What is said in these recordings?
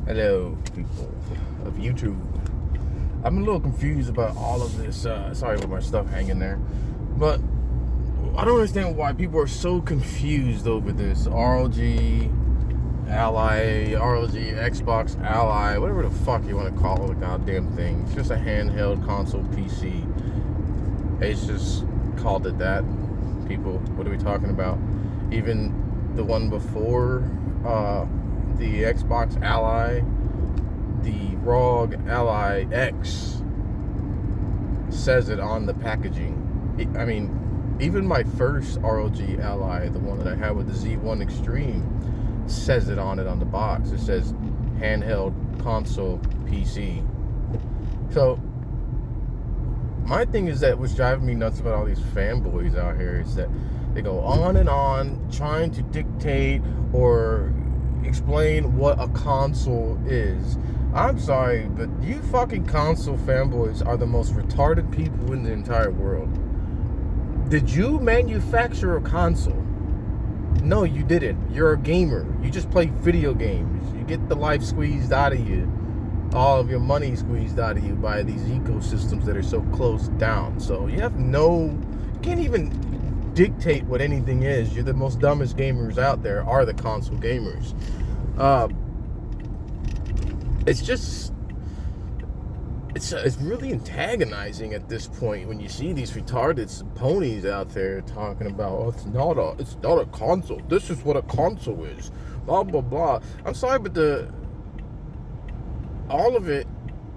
Hello, people of YouTube. I'm a little confused about all of this. Sorry for my stuff hanging there. But I don't understand why people are so confused over this ROG Ally, ROG Xbox Ally, whatever the fuck you want to call the goddamn thing. It's just a handheld console PC. It's just called it that. People, what are we talking about? Even the one before, the Xbox Ally, the ROG Ally X says it on the packaging. I mean, even my first ROG Ally, the one that I had with the Z1 Extreme, says it on the box. It says handheld console PC. So my thing is that what's driving me nuts about all these fanboys out here is that they go on and on trying to dictate or explain what a console is. I'm sorry, but you fucking console fanboys are the most retarded people in the entire world. Did you manufacture a console? No, you didn't. You're a gamer. You just play video games. You get the life squeezed out of you, all of your money squeezed out of you by these ecosystems that are so closed down. So you can't even dictate what anything is. You're the most dumbest gamers out there are the console gamers. It's really antagonizing at this point when you see these retarded ponies out there talking about, oh, it's not a console. This is what a console is. Blah blah blah. I'm sorry, but all of it,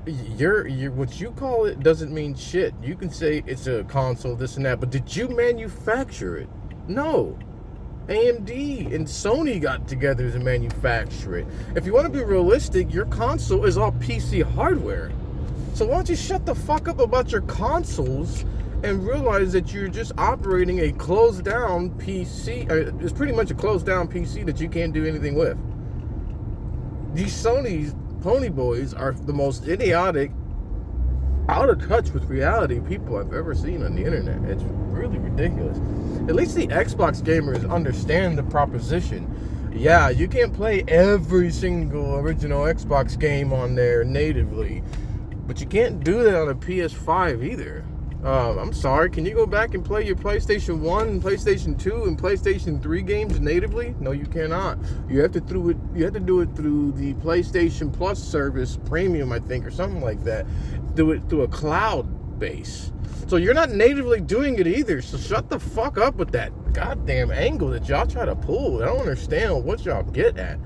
you're what you call it doesn't mean shit. You can say it's a console, this and that, but did you manufacture it? No. AMD and Sony got together to manufacture it. If you want to be realistic, your console is all PC hardware. So why don't you shut the fuck up about your consoles and realize that you're just operating a closed down PC. It's pretty much a closed down PC that you can't do anything with. These Sony's pony boys are the most idiotic, out of touch with reality people I've ever seen on the internet. It's really ridiculous. At least the Xbox gamers understand the proposition. Yeah, you can't play every single original Xbox game on there natively, but you can't do that on a PS5 either. I'm sorry, can you go back and play your PlayStation 1 and PlayStation 2 and PlayStation 3 games natively? No, you cannot. You have to do it through the PlayStation Plus service, premium, I think, or something like that. Do it through a cloud base. So you're not natively doing it either. So shut the fuck up with that goddamn angle that y'all try to pull. I don't understand what y'all get at.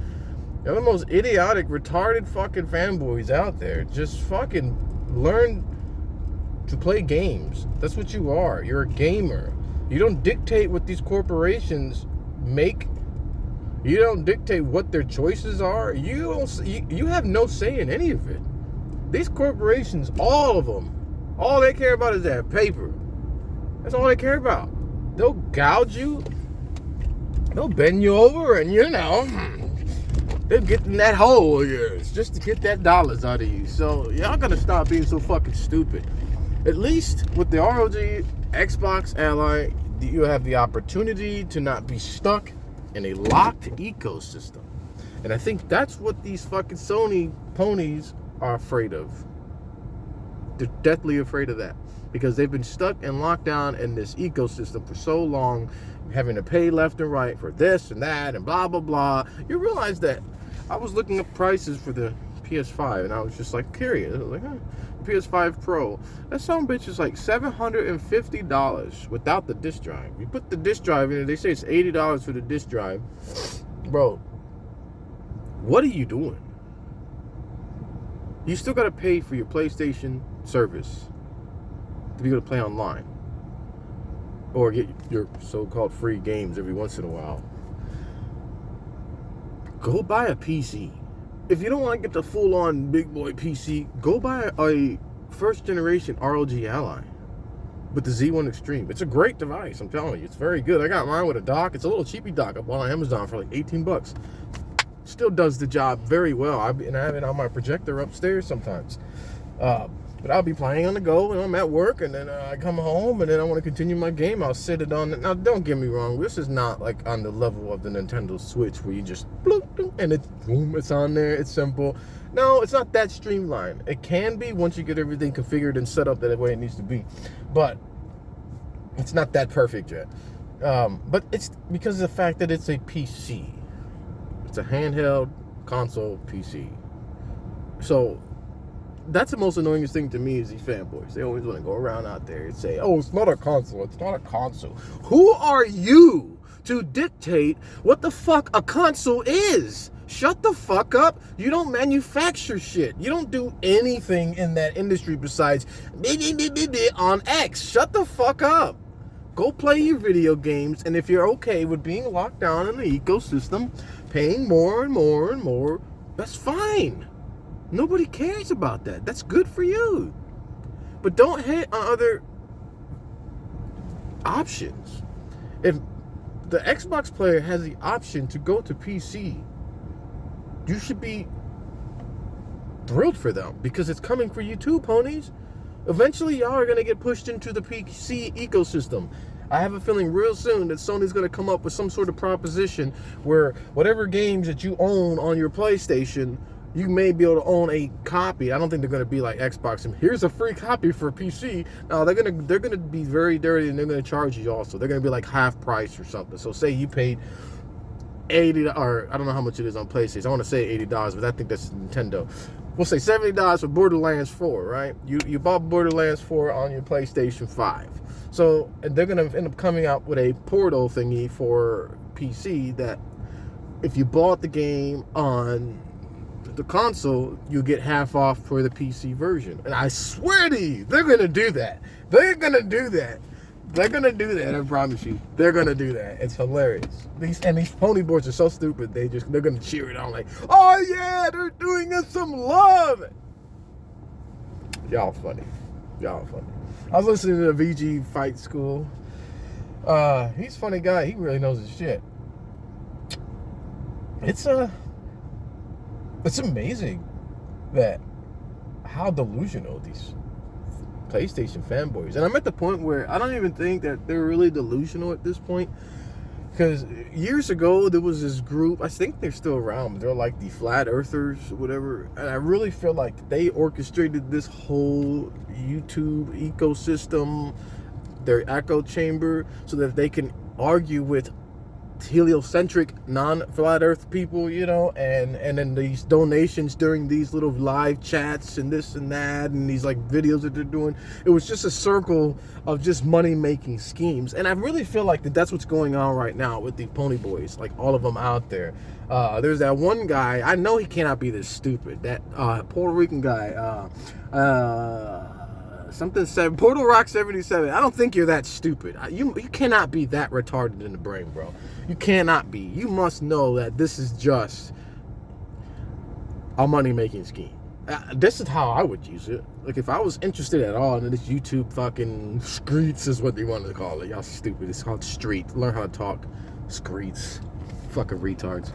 You're the most idiotic, retarded fucking fanboys out there. Just fucking learn to play games. That's what you are. You're a gamer. You don't dictate what these corporations make. You don't dictate what their choices are. You have no say in any of it. These corporations, all of them, all they care about is that paper. That's all they care about. They'll gouge you. They'll bend you over, and they'll get in that hole of yours just to get that dollars out of you. So y'all gotta stop being so fucking stupid. At least with the ROG Xbox Ally, you have the opportunity to not be stuck in a locked ecosystem. And I think that's what these fucking Sony ponies are afraid of. They're deathly afraid of that. Because they've been stuck and locked down in this ecosystem for so long, having to pay left and right for this and that and blah, blah, blah. You realize that I was looking up prices for the PS5 and I was just like curious. I was like, PS5 Pro. That son bitch is like $750 without the disc drive. You put the disc drive in it, they say it's $80 for the disc drive. Bro, what are you doing? You still gotta pay for your PlayStation service to be able to play online. Or get your so-called free games every once in a while. Go buy a PC. If you don't want to get the full-on big boy PC, go buy a first-generation ROG Ally with the Z1 Extreme. It's a great device, I'm telling you. It's very good. I got mine with a dock. It's a little cheapy dock I bought on Amazon for like 18 bucks. Still does the job very well. And I have it on my projector upstairs sometimes. But I'll be playing on the go, and I'm at work, and then I come home, and then I want to continue my game. I'll sit it on. Now, don't get me wrong. This is not like on the level of the Nintendo Switch where you just bloop, bloop, and it's boom, it's on there. It's simple. No, it's not that streamlined. It can be once you get everything configured and set up that way it needs to be, but it's not that perfect yet. But it's because of the fact that it's a PC. It's a handheld console PC. So that's the most annoying thing to me is these fanboys. They always want to go around out there and say, oh, it's not a console. It's not a console. Who are you to dictate what the fuck a console is? Shut the fuck up. You don't manufacture shit. You don't do anything in that industry besides on X. Shut the fuck up. Go play your video games, and if you're okay with being locked down in the ecosystem, paying more and more and more, that's fine. Nobody cares about that. That's good for you. But don't hit on other options. If the Xbox player has the option to go to PC, you should be thrilled for them because it's coming for you too, ponies. Eventually, y'all are going to get pushed into the PC ecosystem. I have a feeling real soon that Sony's going to come up with some sort of proposition where whatever games that you own on your PlayStation, you may be able to own a copy. I don't think they're going to be like Xbox and here's a free copy for PC. No, they're going to be very dirty and they're going to charge you also. They're going to be like half price or something. So say you paid $80, or I don't know how much it is on PlayStation. I want to say $80, but I think that's Nintendo. We'll say $70 for Borderlands 4, right? You bought Borderlands 4 on your PlayStation 5. So they're going to end up coming out with a portal thingy for PC that if you bought the game on the console, you get half off for the PC version. And I swear to you, they're going to do that. They're going to do that. They're going to do that, I promise you. They're going to do that. It's hilarious. These pony boards are so stupid, they're going to cheer it on like, oh yeah, they're doing us some love. Y'all funny. I was listening to the VG Fight School. He's a funny guy. He really knows his shit. It's amazing that how delusional these PlayStation fanboys. And I'm at the point where I don't even think that they're really delusional at this point. Because years ago, there was this group, I think they're still around, but they're like the Flat Earthers or whatever. And I really feel like they orchestrated this whole YouTube ecosystem, their echo chamber, so that they can argue with heliocentric non-flat earth people, you know, and then these donations during these little live chats and this and that and these like videos that they're doing. It was just a circle of just money making schemes, and I really feel like that's what's going on right now with the pony boys, like all of them out there. There's that one guy, I know he cannot be this stupid, that Puerto Rican guy, something said Portal Rock 77. I don't think you're that stupid. You cannot be that retarded in the brain, bro. You cannot be. You must know that this is just a money-making scheme. This is how I would use it. Like, if I was interested at all in this YouTube fucking streets is what they wanted to call it. Y'all stupid. It's called street. Learn how to talk. Streets. Fucking retards.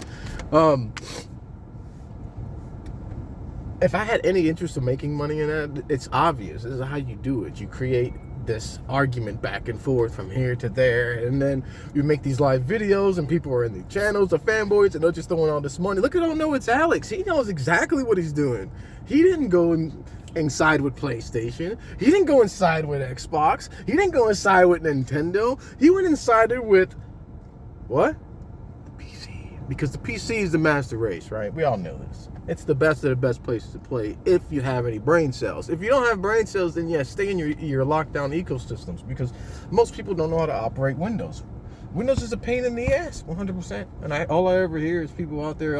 If I had any interest in making money in that, it's obvious. This is how you do it. You create this argument back and forth from here to there, and then you make these live videos, and people are in the channels, the fanboys, and they're just throwing all this money. Look at, oh no, it's Alex. He knows exactly what he's doing. He didn't go inside with PlayStation. He didn't go inside with Xbox. He didn't go inside with Nintendo. He went inside it with what? The PC. Because the PC is the master race, right? We all know this. It's the best of the best places to play if you have any brain cells. If you don't have brain cells, then yes, stay in your lockdown ecosystems, because most people don't know how to operate Windows. Windows is a pain in the ass, 100%. And all I ever hear is people out there.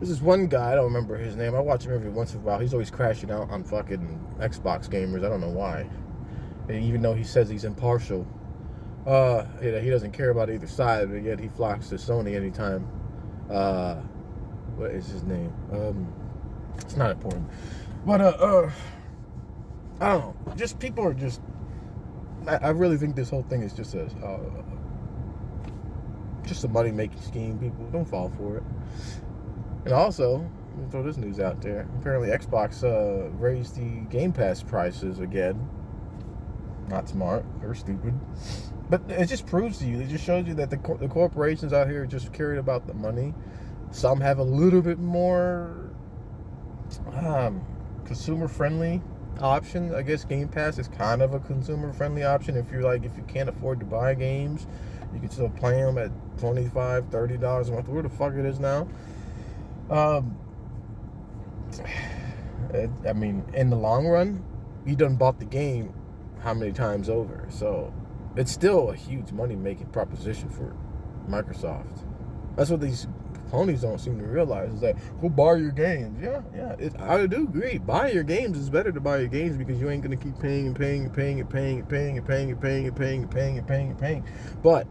This is one guy, I don't remember his name. I watch him every once in a while. He's always crashing out on fucking Xbox gamers. I don't know why. And even though he says he's impartial, he doesn't care about either side, but yet he flocks to Sony anytime. What is his name? It's not important. But, I don't know. Just people are just... I really think this whole thing is just a money-making scheme. People, don't fall for it. And also, Let me throw this news out there. Apparently, Xbox raised the Game Pass prices again. Not smart or stupid. But it just proves to you, it just shows you that the corporations out here are just caring about the money. Some have a little bit more consumer-friendly option. I guess Game Pass is kind of a consumer-friendly option. If you can't afford to buy games, you can still play them at $25, $30 a month, where the fuck it is now. I mean, in the long run, you done bought the game how many times over? So it's still a huge money-making proposition for Microsoft. That's what these ponies don't seem to realize, is that go buy your games. Yeah. I do agree. Buy your games is better to buy your games, because you ain't gonna keep paying. But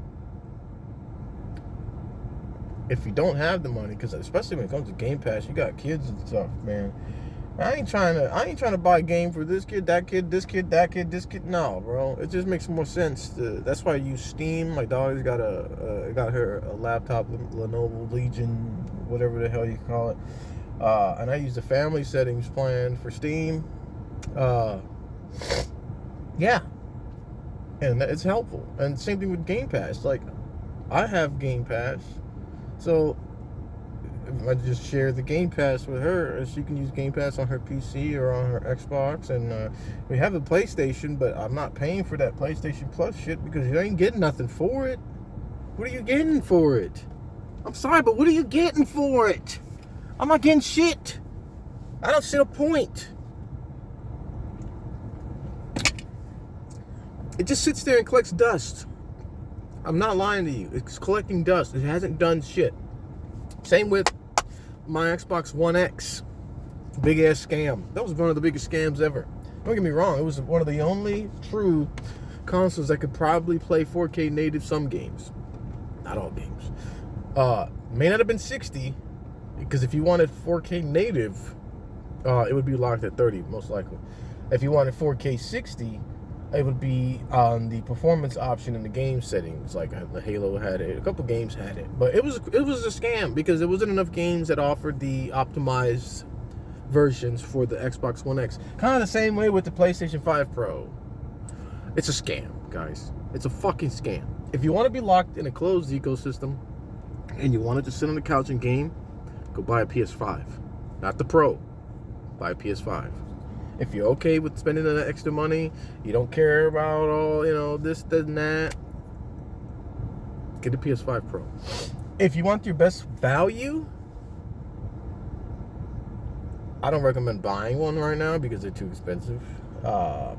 if you don't have the money, because especially when it comes to Game Pass, you got kids and stuff, man. I ain't trying to buy a game for this kid, that kid, this kid, that kid, this kid. No, bro. It just makes more sense. That's why I use Steam. My daughter's got her a laptop, Lenovo Legion, whatever the hell you call it. And I use the family settings plan for Steam. Yeah. And it's helpful. And same thing with Game Pass. Like, I have Game Pass. So I just share the Game Pass with her, and she can use Game Pass on her PC or on her Xbox. And we have a PlayStation, but I'm not paying for that PlayStation Plus shit, because you ain't getting nothing for it. What are you getting for it? I'm sorry, but what are you getting for it? I'm not getting shit. I don't see a point. It just sits there and collects dust. I'm not lying to you. It's collecting dust. It hasn't done shit. Same with my Xbox One X. Big ass scam. That was one of the biggest scams ever. Don't get me wrong. It was one of the only true consoles that could probably play 4K native some games. Not all games. May not have been 60, because if you wanted 4K native, it would be locked at 30, most likely. If you wanted 4K 60, it would be on the performance option in the game settings. Like the Halo had it, a couple games had it, but it was a scam, because there wasn't enough games that offered the optimized versions for the Xbox One X. Kind of the same way with the PlayStation 5 Pro. It's a scam, guys. It's a fucking scam. If you want to be locked in a closed ecosystem and you wanted to sit on the couch and game, go buy a PS5. Not the Pro. Buy a PS5. If you're okay with spending that extra money, you don't care about all, this, that, and that, get a PS5 Pro. If you want your best value, I don't recommend buying one right now, because they're too expensive. But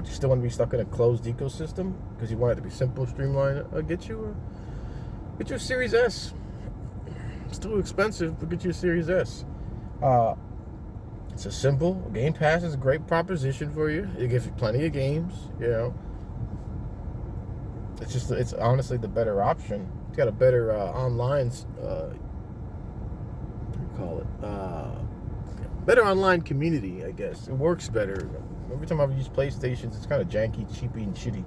you still want to be stuck in a closed ecosystem, because you want it to be simple, streamlined, get you a Series S. It's still expensive, but get you a Series S. It's a simple. Game Pass is a great proposition for you. It gives you plenty of games, It's honestly the better option. It's got a better online, better online community, I guess. It works better. Every time I've used PlayStations, it's kind of janky, cheapy, and shitty.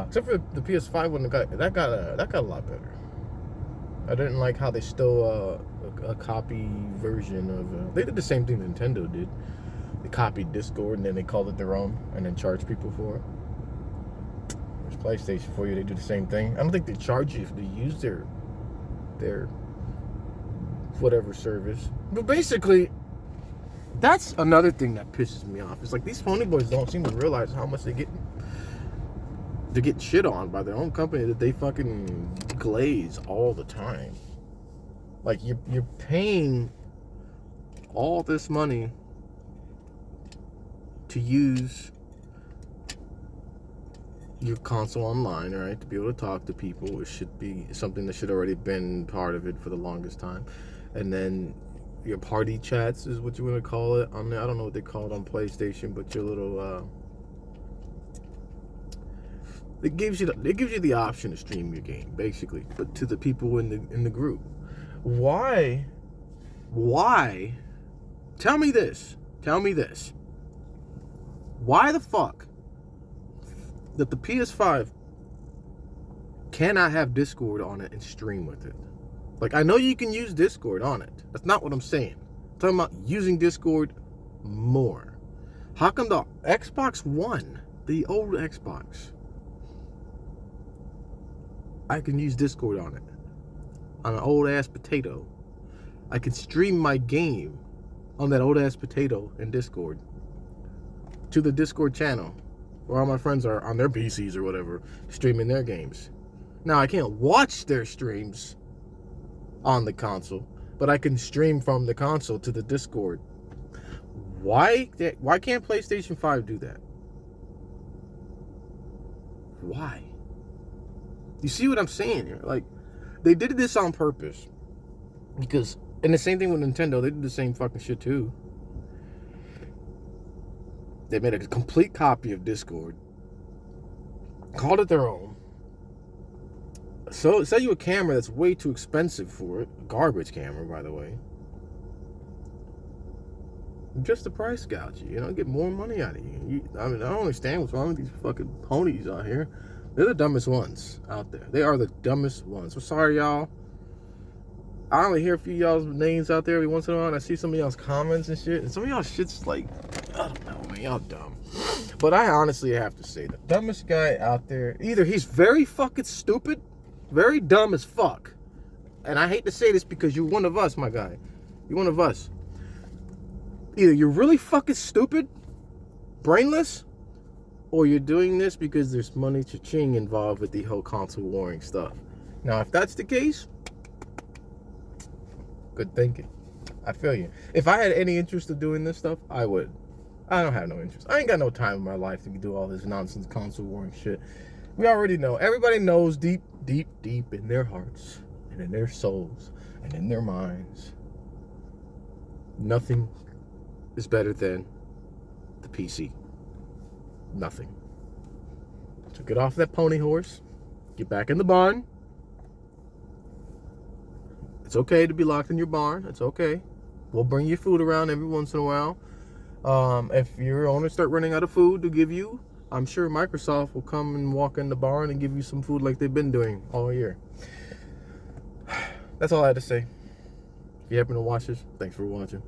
Except for the PS5 one, that got a lot better. I didn't like how they stole a copy version of... they did the same thing Nintendo did. They copied Discord, and then they called it their own, and then charged people for it. There's PlayStation for you. They do the same thing. I don't think they charge you if they use their whatever service. But basically, that's another thing that pisses me off. It's like these phony boys don't seem to realize how much they're getting shit on by their own company that they fucking glaze all the time. Like, you're paying all this money to use your console online, right? To be able to talk to people. It should be something that should already been part of it for the longest time. And then your party chats is what you want to call it on there. I don't know what they call it on PlayStation, but your little it gives you the option to stream your game, basically, but to the people in the group. Why? Tell me this. Why the fuck that the PS5 cannot have Discord on it and stream with it? Like, I know you can use Discord on it. That's not what I'm saying. I'm talking about using Discord more. How come the Xbox One, the old Xbox, I can use Discord on it? On an old ass potato. I can stream my game on that old ass potato in Discord to the Discord channel where all my friends are on their PCs or whatever, streaming their games. Now, I can't watch their streams on the console, but I can stream from the console to the Discord. Why can't PlayStation 5 do that? Why? You see what I'm saying here? Like, they did this on purpose. Because, and the same thing with Nintendo, they did the same fucking shit too. They made a complete copy of Discord, called it their own. So, sell you a camera that's way too expensive for it. A garbage camera, by the way. Just the price gouge you, get more money out of you. I mean, I don't understand what's wrong with these fucking ponies out here. They're the dumbest ones out there. They are the dumbest ones. I'm sorry, y'all. I only hear a few y'all's names out there every once in a while, and I see some of y'all's comments and shit, and some of y'all shit's like, I don't know, man, y'all dumb. But I honestly have to say, the dumbest guy out there, either he's very fucking stupid, very dumb as fuck, and I hate to say this because you're one of us, my guy. You're one of us. Either you're really fucking stupid, brainless, or you're doing this because there's money cha-ching involved with the whole console warring stuff. Now, if that's the case, good thinking. I feel you. If I had any interest in doing this stuff, I would. I don't have no interest. I ain't got no time in my life to do all this nonsense console warring shit. We already know. Everybody knows deep, deep, deep in their hearts and in their souls and in their minds, nothing is better than the PC. Nothing. So get off that pony horse. Get back in the barn. It's okay to be locked in your barn. It's okay. We'll bring you food around every once in a while. If your owners start running out of food to give you, I'm sure Microsoft will come and walk in the barn and give you some food like they've been doing all year. That's all I had to say. If you happen to watch this, thanks for watching.